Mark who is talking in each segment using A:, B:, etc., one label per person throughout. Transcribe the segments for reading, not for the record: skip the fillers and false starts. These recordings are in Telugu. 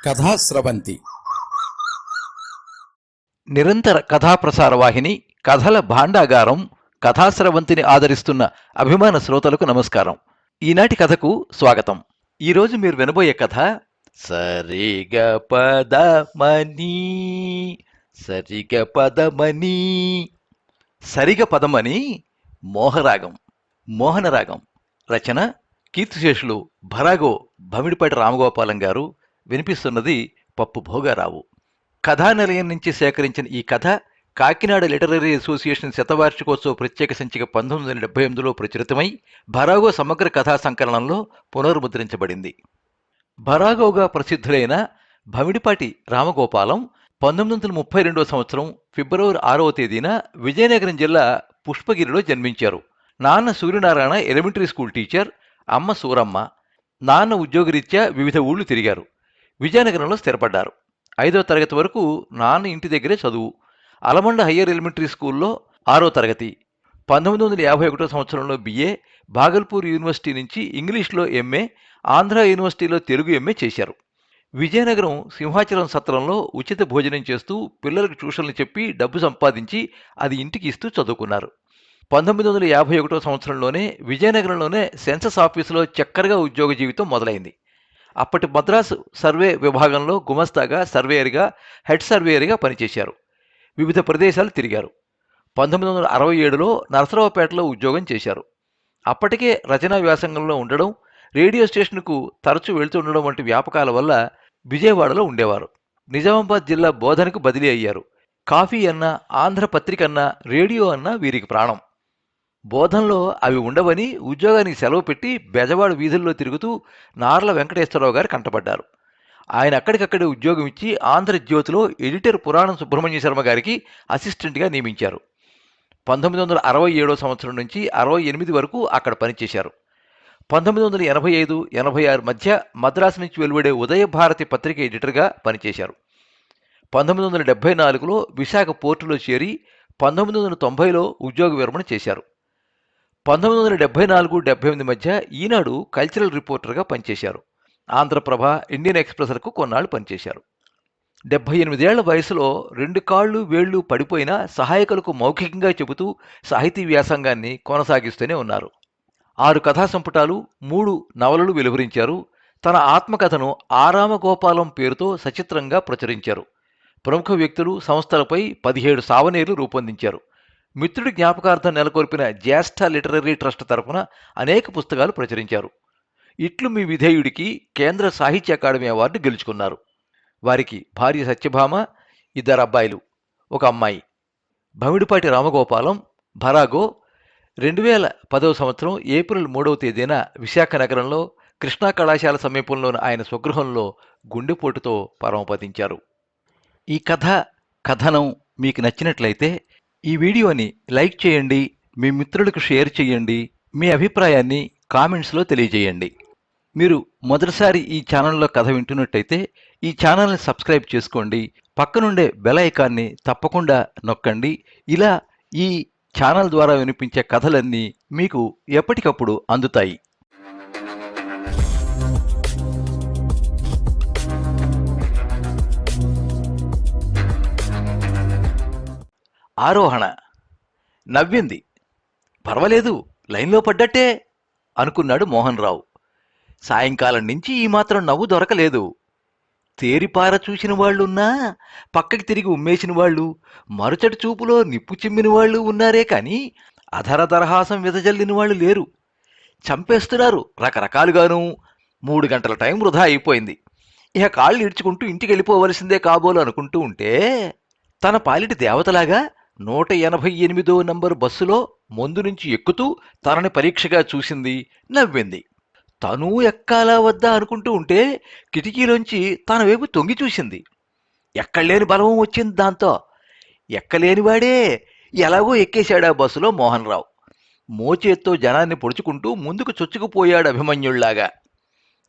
A: కథాస్రవంతి
B: నిరంతర కథాప్రసార వాహిని కథల భాండాగారం కథాస్రవంతిని ఆదరిస్తున్న అభిమాన శ్రోతలకు నమస్కారం. ఈనాటి కథకు స్వాగతం. ఈరోజు మీరు వినబోయే కథ సరిగ పదమని. సరిగ పదమని సరిగ పదమని మోహరాగం, మోహనరాగం. రచన కీర్తిశేషులు భరాగో భమిడిపాటి రామగోపాలం గారు. వినిపిస్తున్నది పప్పు భోగారావు. కథానిలయం నుంచి సేకరించిన ఈ కథ కాకినాడ లిటరరీ అసోసియేషన్ శతవార్షికోత్సవ ప్రత్యేక సంచిక 1978లో ప్రచురితమై భరాగో సమగ్ర కథా సంకలనంలో పునర్ముద్రించబడింది. భరాగోగా ప్రసిద్ధులైన భమిడిపాటి రామగోపాలం 1932 సంవత్సరం ఫిబ్రవరి 6వ తేదీన విజయనగరం జిల్లా పుష్పగిరిలో జన్మించారు. నాన్న సూర్యనారాయణ ఎలిమెంటరీ స్కూల్ టీచర్, అమ్మ సూరమ్మ. నాన్న ఉద్యోగరీత్యా వివిధ ఊళ్లు తిరిగారు. విజయనగరంలో స్థిరపడ్డారు. 5వ తరగతి వరకు నాన్న ఇంటి దగ్గరే చదువు. అలమండ హయ్యర్ ఎలిమెంటరీ స్కూల్లో 6వ తరగతి. 1951 సంవత్సరంలో బిఏ, భాగల్పూర్ యూనివర్సిటీ నుంచి ఇంగ్లీష్లో ఎంఏ, ఆంధ్ర యూనివర్సిటీలో తెలుగు ఎంఏ చేశారు. విజయనగరం సింహాచలం సత్రంలో ఉచిత భోజనం చేస్తూ పిల్లలకు ట్యూషన్లు చెప్పి డబ్బు సంపాదించి అది ఇంటికి ఇస్తూ చదువుకున్నారు. 1951 సంవత్సరంలోనే విజయనగరంలోనే సెన్సస్ ఆఫీసులో చక్కరగా ఉద్యోగ జీవితం మొదలైంది. అప్పటి మద్రాసు సర్వే విభాగంలో గుమస్తాగా, సర్వేయర్గా, హెడ్ సర్వేయర్గా పనిచేశారు. వివిధ ప్రదేశాలు తిరిగారు. 1967లో నరసరావుపేటలో ఉద్యోగం చేశారు. అప్పటికే రచనా వ్యాసంగంలో ఉండడం, రేడియో స్టేషన్కు తరచూ వెళ్తుండడం వంటి వ్యాపకాల వల్ల విజయవాడలో ఉండేవారు. నిజామాబాద్ జిల్లా బోధనకు బదిలీ అయ్యారు. కాఫీ అన్నా, ఆంధ్ర పత్రిక అన్నా, రేడియో అన్నా వీరికి ప్రాణం. బోధనలో అవి ఉండవని ఉద్యోగానికి సెలవు పెట్టి బెజవాడ వీధుల్లో తిరుగుతూ నార్ల వెంకటేశ్వరరావు గారు కంటపడ్డారు. ఆయన అక్కడికక్కడే ఉద్యోగం ఇచ్చి ఆంధ్రజ్యోతిలో ఎడిటర్ పురాణం సుబ్రహ్మణ్య శర్మ గారికి అసిస్టెంట్గా నియమించారు. 1967 సంవత్సరం నుంచి 68 వరకు అక్కడ పనిచేశారు. 1985-86 మధ్య మద్రాసు నుంచి వెలువడే ఉదయభారతి పత్రిక ఎడిటర్గా పనిచేశారు. 1974లో విశాఖ పోర్టులో చేరి 1990లో ఉద్యోగ విరమణ చేశారు. 1974-78 మధ్య ఈనాడు కల్చరల్ రిపోర్టర్గా పనిచేశారు. ఆంధ్రప్రభ, ఇండియన్ ఎక్స్ప్రెస్లకు కొన్నాళ్లు పనిచేశారు. 78 ఏళ్ల వయసులో 2 కాళ్ళు వేళ్లు పడిపోయినా సహాయకులకు మౌఖికంగా చెబుతూ సాహితీ వ్యాసంగాన్ని కొనసాగిస్తూనే ఉన్నారు. 6 కథా సంపుటాలు, 3 నవలలు వెలువరించారు. తన ఆత్మకథను ఆరామగోపాలం పేరుతో సచిత్రంగా ప్రచురించారు. ప్రముఖ వ్యక్తులు, సంస్థలపై 17 సావనీర్లు రూపొందించారు. మిత్రుడి జ్ఞాపకార్థం నెలకొల్పిన జ్యేష్ఠ లిటరరీ ట్రస్ట్ తరఫున అనేక పుస్తకాలు ప్రచురించారు. ఇట్లు మీ విధేయుడికి కేంద్ర సాహిత్య అకాడమీ అవార్డు గెలుచుకున్నారు. వారికి భార్య సత్యభామ, 2 అబ్బాయిలు, 1 అమ్మాయి. భమిడిపాటి రామగోపాలం భరాగో 2010 సంవత్సరం ఏప్రిల్ 3వ తేదీన విశాఖ నగరంలో కృష్ణా కళాశాల సమీపంలోని ఆయన స్వగృహంలో గుండెపోటుతో పరమపదించారు. ఈ కథనం మీకు నచ్చినట్లయితే ఈ వీడియోని లైక్ చేయండి, మీ మిత్రులకు షేర్ చేయండి, మీ అభిప్రాయాన్ని కామెంట్స్లో తెలియజేయండి. మీరు మొదటిసారి ఈ ఛానల్లో కథ వింటున్నట్టయితే ఈ ఛానల్ని సబ్స్క్రైబ్ చేసుకోండి. పక్కనుండే బెల్ ఐకాన్ని తప్పకుండా నొక్కండి. ఇలా ఈ ఛానల్ ద్వారా వినిపించే కథలన్నీ మీకు ఎప్పటికప్పుడు అందుతాయి. ఆరోహణ. నవ్వింది. పర్వాలేదు, లైన్లో పడ్డట్టే అనుకున్నాడు మోహన్ రావు. సాయంకాలం నుంచి ఈ మాత్రం నవ్వు దొరకలేదు. తేరిపార చూసిన వాళ్ళున్నా, పక్కకి తిరిగి ఉమ్మేసిన వాళ్ళు, మరుచటి చూపులో నిప్పు చిమ్మిన వాళ్ళు ఉన్నారే కానీ అధరదరహాసం విదజల్లిన వాళ్ళు లేరు. చంపేస్తున్నారు రకరకాలుగాను. 3 గంటల టైం వృధా అయిపోయింది. ఇక కాళ్ళు ఇడ్చుకుంటూ ఇంటికి వెళ్ళిపోవలసిందే కాబోలు అనుకుంటూ ఉంటే తన పాలిటి దేవతలాగా 188వ నంబరు బస్సులో ముందు నుంచి ఎక్కుతూ తనని పరీక్షగా చూసింది, నవ్వింది. తనూ ఎక్కాలా వద్దా అనుకుంటూ ఉంటే కిటికీలోంచి తన వైపు తొంగి చూసింది. ఎక్కడలేని బలవం వచ్చింది దాంతో. ఎక్కలేనివాడే ఎలాగో ఎక్కేశాడా బస్సులో మోహన్ రావు. మోచేత్తో జనాన్ని పొడుచుకుంటూ ముందుకు చొచ్చుకుపోయాడు అభిమన్యుళ్లాగా.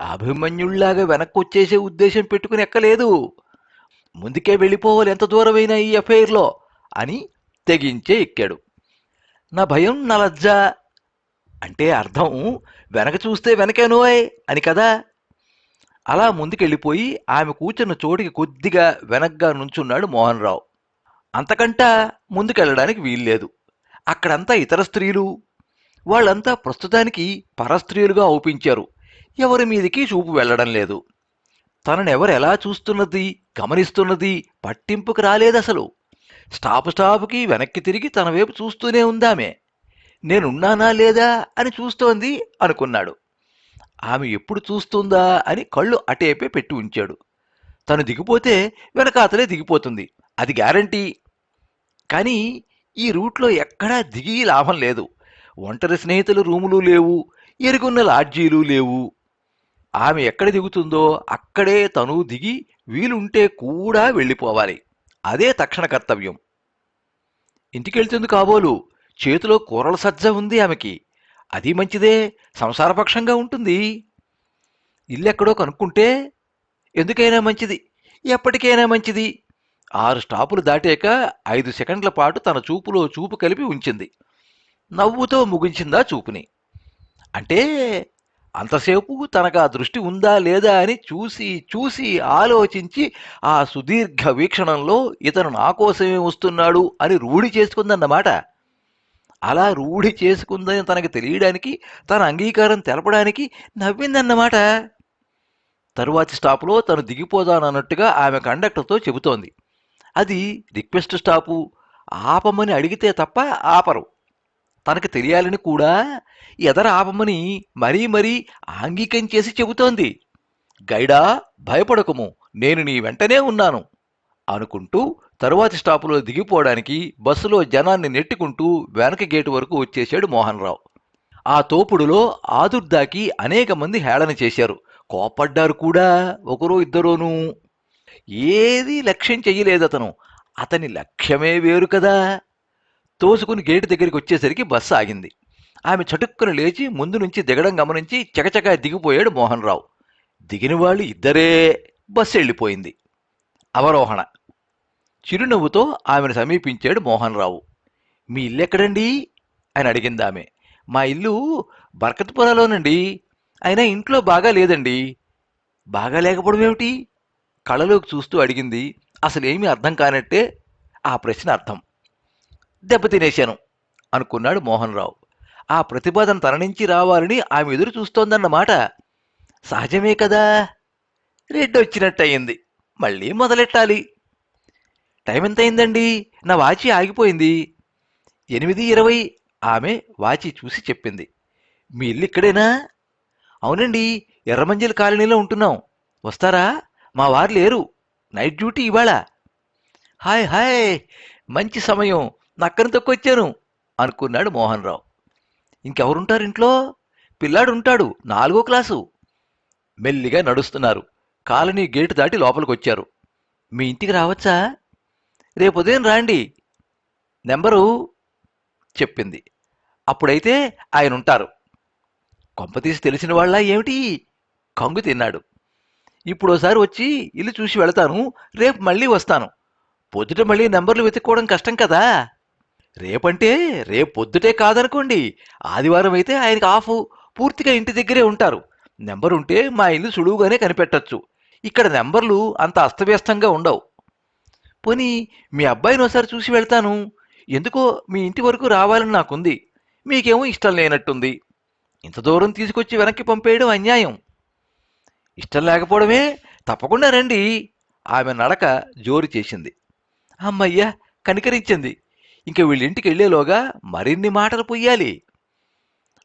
B: అభిమన్యుళ్లాగా వెనక్కొచ్చేసే ఉద్దేశం పెట్టుకుని ఎక్కలేదు. ముందుకే వెళ్ళిపోవాలి ఎంత దూరమైనా ఈ అఫైర్లో అని తెగించే ఎక్కాడు. నా భయం నా లజ్జ అంటే అర్థం వెనక చూస్తే వెనకేనోయ్ అని కదా. అలా ముందుకెళ్ళిపోయి ఆమె కూర్చున్న చోటికి కొద్దిగా వెనగ్గా నుంచున్నాడు మోహన్ రావు. అంతకంటా ముందుకెళ్ళడానికి వీల్లేదు. అక్కడంతా ఇతర స్త్రీలు. వాళ్ళంతా ప్రస్తుతానికి పరస్త్రీలుగా ఔపించారు. ఎవరి మీదికి చూపు వెళ్లడం లేదు. తననెవరెలా చూస్తున్నది, గమనిస్తున్నది పట్టింపుకు రాలేదసలు. స్టాపుకి వెనక్కి తిరిగి తన వైపు చూస్తూనే ఉందామె. నేనున్నానా లేదా అని చూస్తోంది అనుకున్నాడు. ఆమె ఎప్పుడు చూస్తుందా అని కళ్ళు అటేపే పెట్టి ఉంచాడు. తను దిగిపోతే వెనకాతలే దిగిపోతుంది, అది గ్యారంటీ. కానీ ఈ రూట్లో ఎక్కడా దిగి లాభం లేదు. ఒంటరి స్నేహితుల రూములు లేవు, ఎరుగున్న లాడ్జీలు లేవు. ఆమె ఎక్కడ దిగుతుందో అక్కడే తను దిగి వీలుంటే కూడా వెళ్ళిపోవాలి. అదే తక్షణ కర్తవ్యం. ఇంటికెళ్తుంది కాబోలు. చేతిలో కూరల సజ్జ ఉంది ఆమెకి. అది మంచిదే, సంసారపక్షంగా ఉంటుంది. ఇల్లెక్కడో కనుక్కుంటే ఎందుకైనా మంచిది, ఎప్పటికైనా మంచిది. 6 స్టాపులు దాటాక 5 సెకండ్ల పాటు తన చూపులో చూపు కలిపి ఉంచింది. నవ్వుతో ముగించిందా చూపుని. అంటే అంతసేపు తనకు ఆ దృష్టి ఉందా లేదా అని చూసి చూసి ఆలోచించి ఆ సుదీర్ఘ వీక్షణంలో ఇతను నా కోసమే వస్తున్నాడు అని రూఢి చేసుకుందన్నమాట. అలా రూఢి చేసుకుందని తనకు తెలియడానికి, తన అంగీకారం తెలపడానికి నవ్విందన్నమాట. తరువాతి స్టాపులో తను దిగిపోదానన్నట్టుగా ఆమె కండక్టర్తో చెబుతోంది. అది రిక్వెస్ట్ స్టాపు. ఆపమని అడిగితే తప్ప ఆపరు. తనకు తెలియాలని కూడా ఎదర ఆపమని మరీ మరీ ఆంగికం చేసి చెబుతోంది. గైడా, భయపడకుము, నేను నీ వెంటనే ఉన్నాను అనుకుంటూ తరువాతి స్టాపులో దిగిపోవడానికి బస్సులో జనాన్ని నెట్టుకుంటూ వెనక గేటు వరకు వచ్చేశాడు మోహన్ రావు. ఆ తోపుడులో ఆదుర్దాకి అనేక మంది హేళన చేశారు, కోపడ్డారు కూడా, ఒకరో ఇద్దరోనూ. ఏదీ లక్ష్యం చెయ్యలేదతను. అతని లక్ష్యమే వేరు కదా. తోసుకుని గేటు దగ్గరికి వచ్చేసరికి బస్సు ఆగింది. ఆమె చటుక్కున లేచి ముందు నుంచి దిగడం గమనించి చకచకా దిగిపోయాడు మోహన్ రావు. దిగిన వాళ్ళు ఇద్దరే. బస్సు వెళ్ళిపోయింది. అవరోహణ. చిరునవ్వుతో ఆమెను సమీపించాడు మోహన్ రావు. మీ ఇల్లెక్కడండి అని అడిగింది ఆమె. మా ఇల్లు బర్కత్పురాలోనండి. అయినా ఇంట్లో బాగా లేదండి. బాగా లేకపోవడం ఏమిటి? కళ్ళలోకి చూస్తూ అడిగింది. అసలేమీ అర్థం కానట్టే ఆ ప్రశ్న అర్థం. దెబ్బతినేశాను అనుకున్నాడు మోహన్ రావు. ఆ ప్రతిపాదన తన నుంచి రావాలని ఆమె ఎదురు చూస్తోందన్నమాట. సహజమే కదా. రెడ్డొచ్చినట్టయింది. మళ్ళీ మొదలెట్టాలి. టైం ఎంతయిందండి? నా వాచి ఆగిపోయింది. 8:20. ఆమె వాచి చూసి చెప్పింది. మీ ఇల్లు ఇక్కడేనా? అవునండి, ఎర్రమంజిల్ కాలనీలో ఉంటున్నాం. వస్తారా? మా వారు లేరు, నైట్ డ్యూటీ ఇవాళ. హాయ్ హాయ్, మంచి సమయం, నక్కను తొక్కొచ్చాను అనుకున్నాడు మోహన్ రావు. ఇంకెవరుంటారు ఇంట్లో? పిల్లాడుంటాడు, 4వ క్లాసు. మెల్లిగా నడుస్తున్నారు. కాలనీ గేటు దాటి లోపలికొచ్చారు. మీ ఇంటికి రావచ్చా? రేపు ఉదయం రాండి. నెంబరు చెప్పింది. అప్పుడైతే ఆయనుంటారు. కొంపతీసి తెలిసిన వాళ్ళ ఏమిటి? కంగు తిన్నాడు. ఇప్పుడోసారి వచ్చి ఇల్లు చూసి వెళతాను, రేపు మళ్ళీ వస్తాను. పొద్దుట మళ్ళీ నెంబర్లు వెతుక్కోవడం కష్టం కదా. రేపంటే రేపు పొద్దుటే కాదనుకోండి, ఆదివారం అయితే ఆయనకి ఆఫ్, పూర్తిగా ఇంటి దగ్గరే ఉంటారు. నెంబరుంటే మా ఇల్లు సులువుగానే కనిపెట్టచ్చు. ఇక్కడ నెంబర్లు అంత అస్తవ్యస్తంగా ఉండవు. పోనీ మీ అబ్బాయిని ఒకసారి చూసి వెళ్తాను. ఎందుకో మీ ఇంటి వరకు రావాలని నాకుంది. మీకేమో ఇష్టం లేనట్టుంది. ఇంత దూరం తీసుకొచ్చి వెనక్కి పంపేయడం అన్యాయం. ఇష్టం లేకపోవడమే. తప్పకుండా రండి. ఆమె నడక జోరు చేసింది. అమ్మయ్య, కనికరించింది. ఇంక వీళ్ళింటికి వెళ్లేలోగా మరిన్ని మాటలు పొయ్యాలి.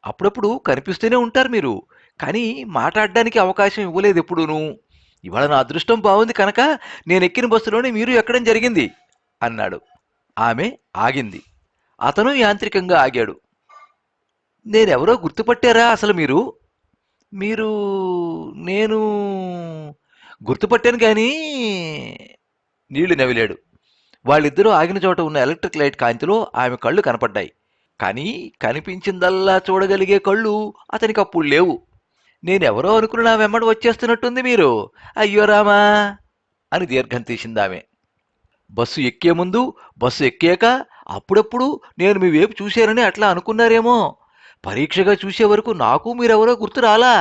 B: అప్పుడప్పుడు కనిపిస్తూనే ఉంటారు మీరు, కానీ మాట్లాడడానికి అవకాశం ఇవ్వలేదు ఎప్పుడూను. ఇవాళ నా అదృష్టం బాగుంది కనుక నేనెక్కిన బస్సులోనే మీరు ఎక్కడం జరిగింది అన్నాడు. ఆమె ఆగింది. అతను యాంత్రికంగా ఆగాడు. నేనెవరో గుర్తుపట్టారా అసలు మీరు? మీరు నేను గుర్తుపట్టాను కానీ. నీళ్లు నవిలాడు. వాళ్ళిద్దరూ ఆగిన చోట ఉన్న ఎలక్ట్రిక్ లైట్ కాంతిలో ఆమె కళ్ళు కనపడ్డాయి. కానీ కనిపించిందల్లా చూడగలిగే కళ్ళు అతనికి అప్పుడు లేవు. నేనెవరో అనుకుని నా వెంబడి వచ్చేస్తున్నట్టుంది మీరు. అయ్యో రామా అని దీర్ఘం తీసిందామె. బస్సు ఎక్కే ముందు, బస్సు ఎక్కాక అప్పుడప్పుడు నేను మీ వైపు చూశానని అట్లా అనుకున్నారేమో. పరీక్షగా చూసే వరకు నాకు మీరెవరో గుర్తు రాలా.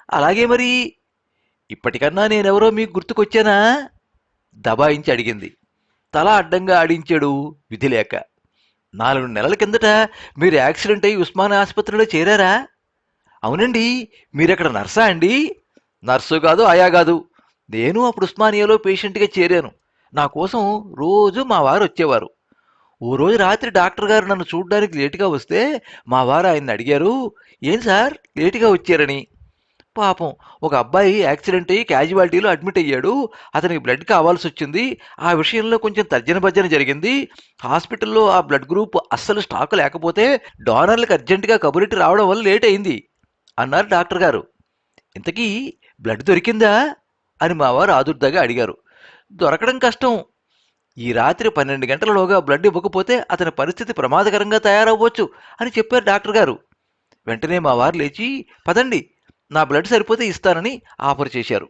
B: అలాగే మరి. ఇప్పటికన్నా నేనెవరో మీకు గుర్తుకొచ్చానా? దబాయించి అడిగింది. తల అడ్డంగా ఆడించాడు విధి లేక. 4 నెలల కిందట మీరు యాక్సిడెంట్ అయి ఉస్మానియా ఆసుపత్రిలో చేరారా? అవునండి. మీరక్కడ నర్సా అండి? నర్సు కాదు, ఆయా కాదు. నేను అప్పుడు ఉస్మానియాలో పేషెంట్గా చేరాను. నా కోసం రోజు మా వారు వచ్చేవారు. ఓ రోజు రాత్రి డాక్టర్ గారు నన్ను చూడ్డానికి లేటుగా వస్తే మా వారు ఆయన్ని అడిగారు, ఏం సార్ లేటుగా వచ్చారని. పాపం ఒక అబ్బాయి యాక్సిడెంట్ అయ్యి క్యాజువాలిటీలో అడ్మిట్ అయ్యాడు. అతనికి బ్లడ్ కావాల్సి వచ్చింది. ఆ విషయంలో కొంచెం తర్జన భర్జన జరిగింది. హాస్పిటల్లో ఆ బ్లడ్ గ్రూప్ అస్సలు స్టాక్ లేకపోతే డోనర్లకు అర్జెంటుగా కబురెట్టి రావడం వల్ల లేట్ అయింది అన్నారు డాక్టర్ గారు. ఇంతకీ బ్లడ్ దొరికిందా అని మా వారు ఆదుర్దాగా అడిగారు. దొరకడం కష్టం. ఈ రాత్రి 12 గంటలలోగా బ్లడ్ ఇవ్వకపోతే అతని పరిస్థితి ప్రమాదకరంగా తయారవ్వచ్చు అని చెప్పారు డాక్టర్ గారు. వెంటనే మా వారు లేచి, పదండి, నా బ్లడ్ సరిపోతే ఇస్తానని ఆఫర్ చేశారు.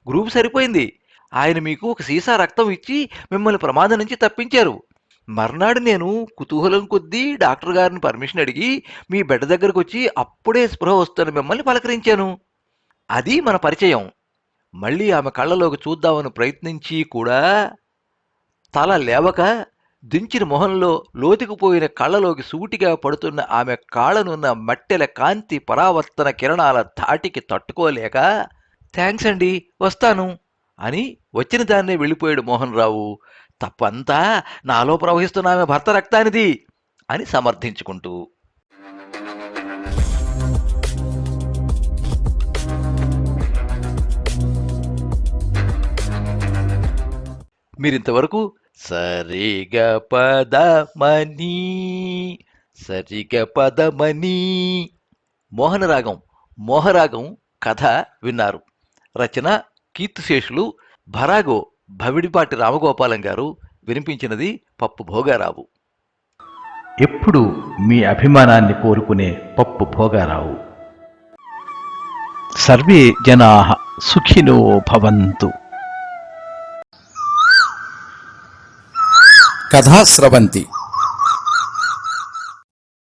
B: గ్రూప్ సరిపోయింది. ఆయన మీకు ఒక సీసా రక్తం ఇచ్చి మిమ్మల్ని ప్రమాదం నుంచి తప్పించారు. మర్నాడు నేను కుతూహలం కొద్దీ డాక్టర్ గారిని పర్మిషన్ అడిగి మీ బెడ్ దగ్గరకు వచ్చి అప్పుడే స్పృహ వస్తున్న మిమ్మల్ని పలకరించాను. అది మన పరిచయం. మళ్ళీ ఆమె కళ్ళలోకి చూద్దామని ప్రయత్నించి కూడా తల లేవక దించిన మొహంలో లోతుకుపోయిన కళ్ళలోకి సూటిగా పడుతున్న ఆమె కాళ్ళనున్న మట్టెల కాంతి పరావర్తన కిరణాల ధాటికి తట్టుకోలేక, థ్యాంక్స్ అండి, వస్తాను అని వచ్చిన దాన్నే వెళ్ళిపోయాడు మోహన్ రావు. తప్పంతా నాలో ప్రవహిస్తున్న ఆమె భర్త రక్తానిది అని సమర్థించుకుంటూ. మీరింతవరకు సరిగ పదమని సరిగ పదమని మోహనరాగం మోహరాగం కథ విన్నారు. రచన కీర్తిశేషులు భరాగో భవిడిపాటి రామగోపాలం గారు. వినిపించినది పప్పు భోగారావు.
A: ఎప్పుడు మీ అభిమానాన్ని కోరుకునే పప్పు భోగారావు. సర్వే జనాః సుఖినో భవంతు.
C: కథా స్రవంతి